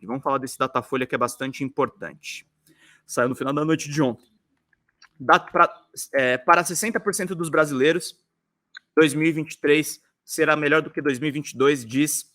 E vamos falar desse Datafolha que é bastante importante. Saiu no final da noite de ontem. Para 60% dos brasileiros, 2023 será melhor do que 2022, diz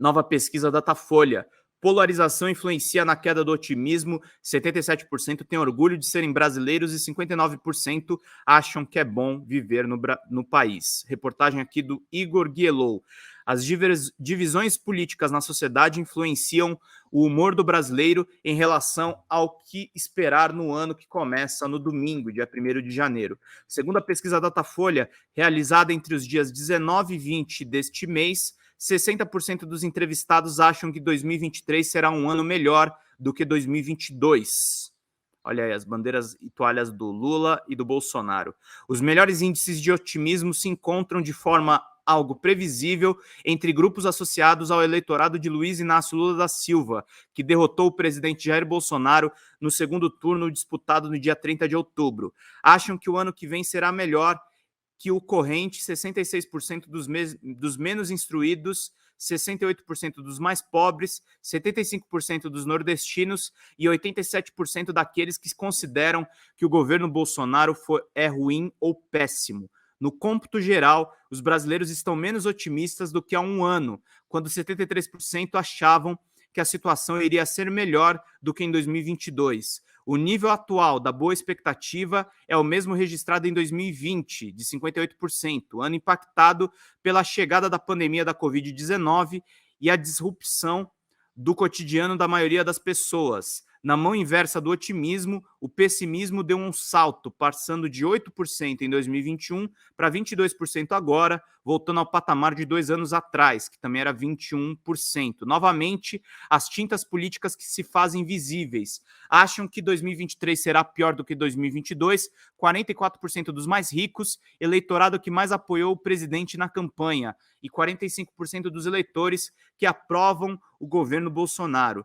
nova pesquisa Datafolha. Polarização influencia na queda do otimismo, 77% têm orgulho de serem brasileiros e 59% acham que é bom viver no país. Reportagem aqui do Igor Guielou. As divisões políticas na sociedade influenciam o humor do brasileiro em relação ao que esperar no ano que começa no domingo, dia 1º de janeiro. Segundo a pesquisa Datafolha, realizada entre os dias 19 e 20 deste mês, 60% dos entrevistados acham que 2023 será um ano melhor do que 2022. Olha aí, as bandeiras e toalhas do Lula e do Bolsonaro. Os melhores índices de otimismo se encontram de forma algo previsível entre grupos associados ao eleitorado de Luiz Inácio Lula da Silva, que derrotou o presidente Jair Bolsonaro no segundo turno disputado no dia 30 de outubro. Acham que o ano que vem será melhor que o corrente, 66% dos menos instruídos, 68% dos mais pobres, 75% dos nordestinos e 87% daqueles que consideram que o governo Bolsonaro é ruim ou péssimo. No cômputo geral, os brasileiros estão menos otimistas do que há um ano, quando 73% achavam que a situação iria ser melhor do que em 2022. O nível atual da boa expectativa é o mesmo registrado em 2020, de 58%, ano impactado pela chegada da pandemia da Covid-19 e a disrupção do cotidiano da maioria das pessoas. Na mão inversa do otimismo, o pessimismo deu um salto, passando de 8% em 2021 para 22% agora, voltando ao patamar de 2 anos atrás, que também era 21%. Novamente, as tintas políticas que se fazem visíveis. Acham que 2023 será pior do que 2022, 44% dos mais ricos, eleitorado que mais apoiou o presidente na campanha, e 45% dos eleitores que aprovam o governo Bolsonaro.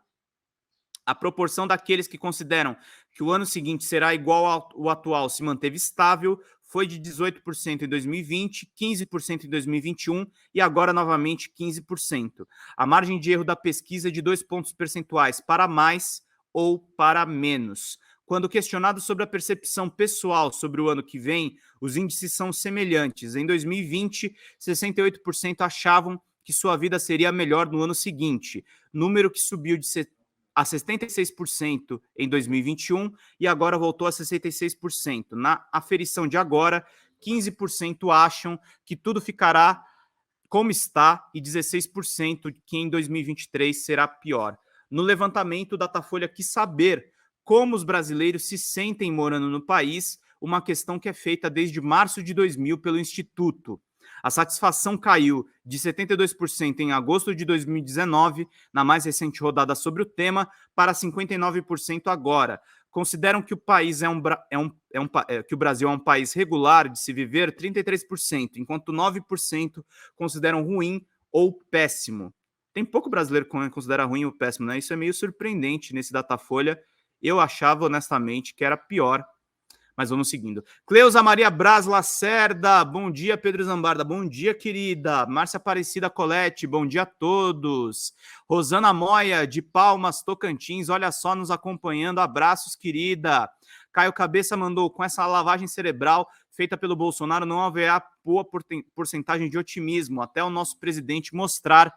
A proporção daqueles que consideram que o ano seguinte será igual ao atual se manteve estável, foi de 18% em 2020, 15% em 2021 e agora novamente 15%. A margem de erro da pesquisa é de 2 pontos percentuais para mais ou para menos. Quando questionado sobre a percepção pessoal sobre o ano que vem, os índices são semelhantes. Em 2020, 68% achavam que sua vida seria melhor no ano seguinte, número que subiu a 76% em 2021 e agora voltou a 66%. Na aferição de agora, 15% acham que tudo ficará como está e 16% que em 2023 será pior. No levantamento, o Datafolha quis saber como os brasileiros se sentem morando no país, uma questão que é feita desde março de 2000 pelo Instituto. A satisfação caiu de 72% em agosto de 2019, na mais recente rodada sobre o tema, para 59% agora. Consideram que o país que o Brasil é um país regular de se viver, 33%, enquanto 9% consideram ruim ou péssimo. Tem pouco brasileiro que considera ruim ou péssimo, né? Isso é meio surpreendente nesse Datafolha. Eu achava, honestamente, que era pior. Mas vamos seguindo. Cleusa Maria Braz Lacerda, bom dia, Pedro Zambarda, bom dia, querida. Márcia Aparecida Colete, bom dia a todos. Rosana Moia, de Palmas, Tocantins, olha só, nos acompanhando, abraços, querida. Caio Cabeça mandou, com essa lavagem cerebral feita pelo Bolsonaro, não haverá boa porcentagem de otimismo, até o nosso presidente mostrar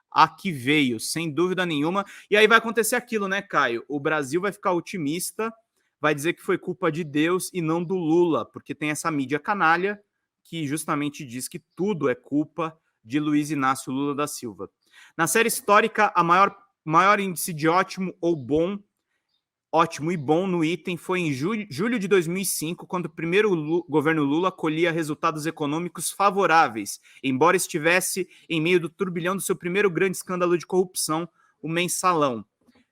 a que veio, sem dúvida nenhuma. E aí vai acontecer aquilo, né, Caio? O Brasil vai ficar otimista, vai dizer que foi culpa de Deus e não do Lula, porque tem essa mídia canalha que justamente diz que tudo é culpa de Luiz Inácio Lula da Silva. Na série histórica, a maior índice de ótimo e bom no item foi em julho de 2005, quando o primeiro governo Lula colhia resultados econômicos favoráveis, embora estivesse em meio do turbilhão do seu primeiro grande escândalo de corrupção, o Mensalão.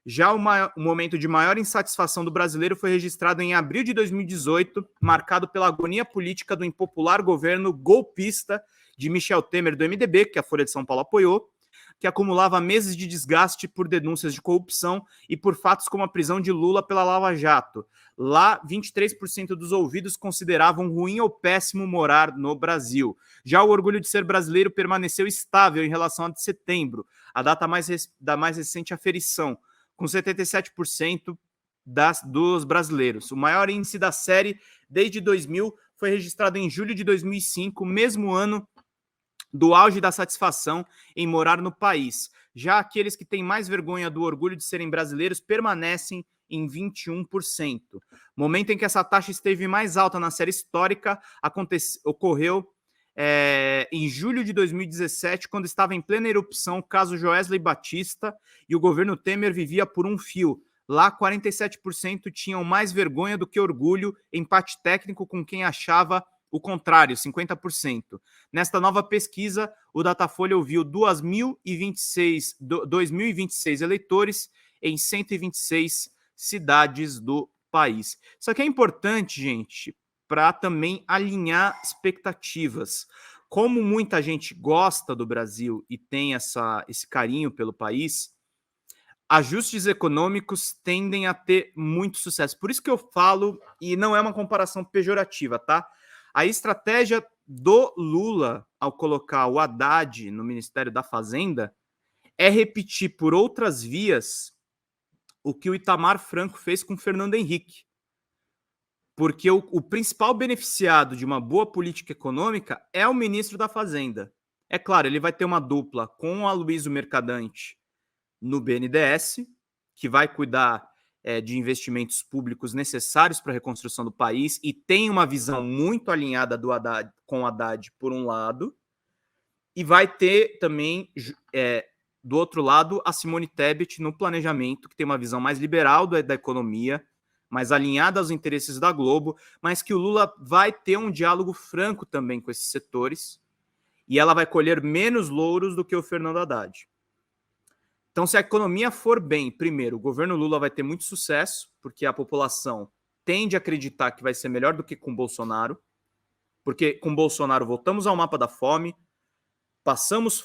Já o momento de maior insatisfação do brasileiro foi registrado em abril de 2018, marcado pela agonia política do impopular governo golpista de Michel Temer do MDB, que a Folha de São Paulo apoiou. que acumulava meses de desgaste por denúncias de corrupção e por fatos como a prisão de Lula pela Lava Jato. Lá, 23% dos ouvidos consideravam ruim ou péssimo morar no Brasil. Já o orgulho de ser brasileiro permaneceu estável em relação a de setembro, a data da mais recente aferição, com 77% dos brasileiros. O maior índice da série desde 2000 foi registrado em julho de 2005, mesmo ano do auge da satisfação em morar no país. Já aqueles que têm mais vergonha do orgulho de serem brasileiros permanecem em 21%. Momento em que essa taxa esteve mais alta na série histórica ocorreu em julho de 2017, quando estava em plena erupção o caso Joesley Batista e o governo Temer vivia por um fio. Lá, 47% tinham mais vergonha do que orgulho, empate técnico com quem achava o contrário, 50%. Nesta nova pesquisa, o Datafolha ouviu 2.026 eleitores em 126 cidades do país. Isso aqui é importante, gente, para também alinhar expectativas. Como muita gente gosta do Brasil e tem esse carinho pelo país, ajustes econômicos tendem a ter muito sucesso. Por isso que eu falo, e não é uma comparação pejorativa, tá? A estratégia do Lula, ao colocar o Haddad no Ministério da Fazenda, é repetir por outras vias o que o Itamar Franco fez com o Fernando Henrique. Porque o principal beneficiado de uma boa política econômica é o ministro da Fazenda. É claro, ele vai ter uma dupla com o Aloysio Mercadante no BNDES, que vai cuidar de investimentos públicos necessários para a reconstrução do país e tem uma visão muito alinhada com o Haddad, por um lado, e vai ter também, do outro lado, a Simone Tebet no planejamento, que tem uma visão mais liberal da economia, mais alinhada aos interesses da Globo, mas que o Lula vai ter um diálogo franco também com esses setores, e ela vai colher menos louros do que o Fernando Haddad. Então, se a economia for bem, primeiro, o governo Lula vai ter muito sucesso, porque a população tende a acreditar que vai ser melhor do que com Bolsonaro, porque com Bolsonaro voltamos ao mapa da fome, passamos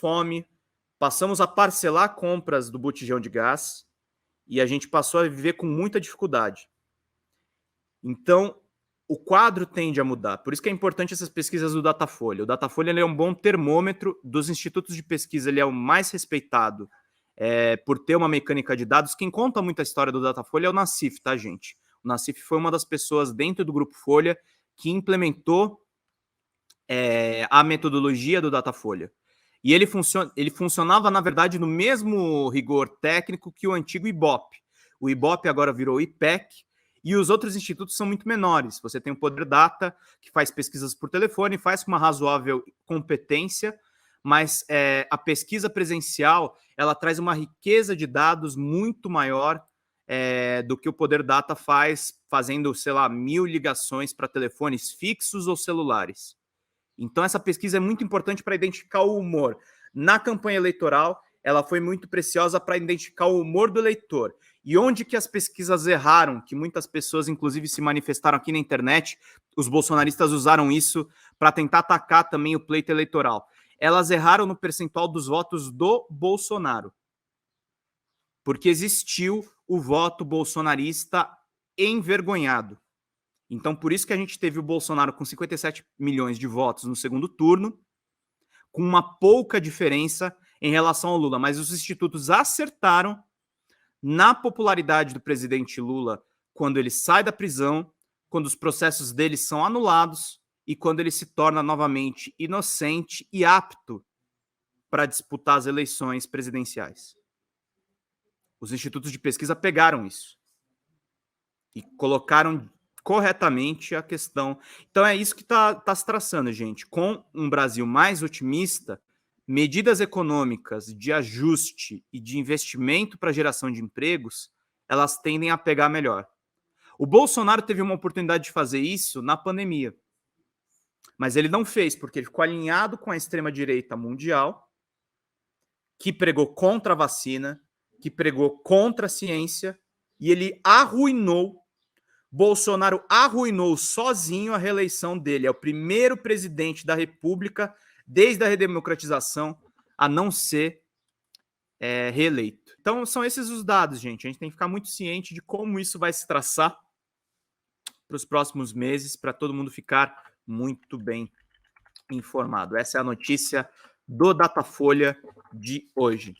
a parcelar compras do botijão de gás e a gente passou a viver com muita dificuldade. Então, o quadro tende a mudar. Por isso que é importante essas pesquisas do Datafolha. O Datafolha ele é um bom termômetro dos institutos de pesquisa, ele é o mais respeitado por ter uma mecânica de dados. Quem conta muito a história do Datafolha é o Nassif, tá, gente? O Nassif foi uma das pessoas dentro do Grupo Folha que implementou a metodologia do Datafolha. E ele funcionava, na verdade, no mesmo rigor técnico que o antigo IBOP. O IBOP agora virou o IPEC, e os outros institutos são muito menores. Você tem o Poder Data, que faz pesquisas por telefone, faz com uma razoável competência, mas a pesquisa presencial ela traz uma riqueza de dados muito maior do que o Poder Data faz, fazendo, sei lá, 1.000 ligações para telefones fixos ou celulares. Então, essa pesquisa é muito importante para identificar o humor. Na campanha eleitoral, ela foi muito preciosa para identificar o humor do eleitor. E onde que as pesquisas erraram, que muitas pessoas, inclusive, se manifestaram aqui na internet, os bolsonaristas usaram isso para tentar atacar também o pleito eleitoral. Elas erraram no percentual dos votos do Bolsonaro. Porque existiu o voto bolsonarista envergonhado. Então, por isso que a gente teve o Bolsonaro com 57 milhões de votos no segundo turno, com uma pouca diferença em relação ao Lula. Mas os institutos acertaram na popularidade do presidente Lula quando ele sai da prisão, quando os processos dele são anulados e quando ele se torna novamente inocente e apto para disputar as eleições presidenciais. Os institutos de pesquisa pegaram isso e colocaram corretamente a questão. Então é isso que está se traçando, gente. Com um Brasil mais otimista, medidas econômicas de ajuste e de investimento para geração de empregos, elas tendem a pegar melhor. O Bolsonaro teve uma oportunidade de fazer isso na pandemia, mas ele não fez, porque ele ficou alinhado com a extrema-direita mundial, que pregou contra a vacina, que pregou contra a ciência, e ele Bolsonaro arruinou sozinho a reeleição dele. É o primeiro presidente da República, desde a redemocratização, a não ser reeleito. Então, são esses os dados, gente. A gente tem que ficar muito ciente de como isso vai se traçar para os próximos meses, para todo mundo ficar muito bem informado. Essa é a notícia do Datafolha de hoje.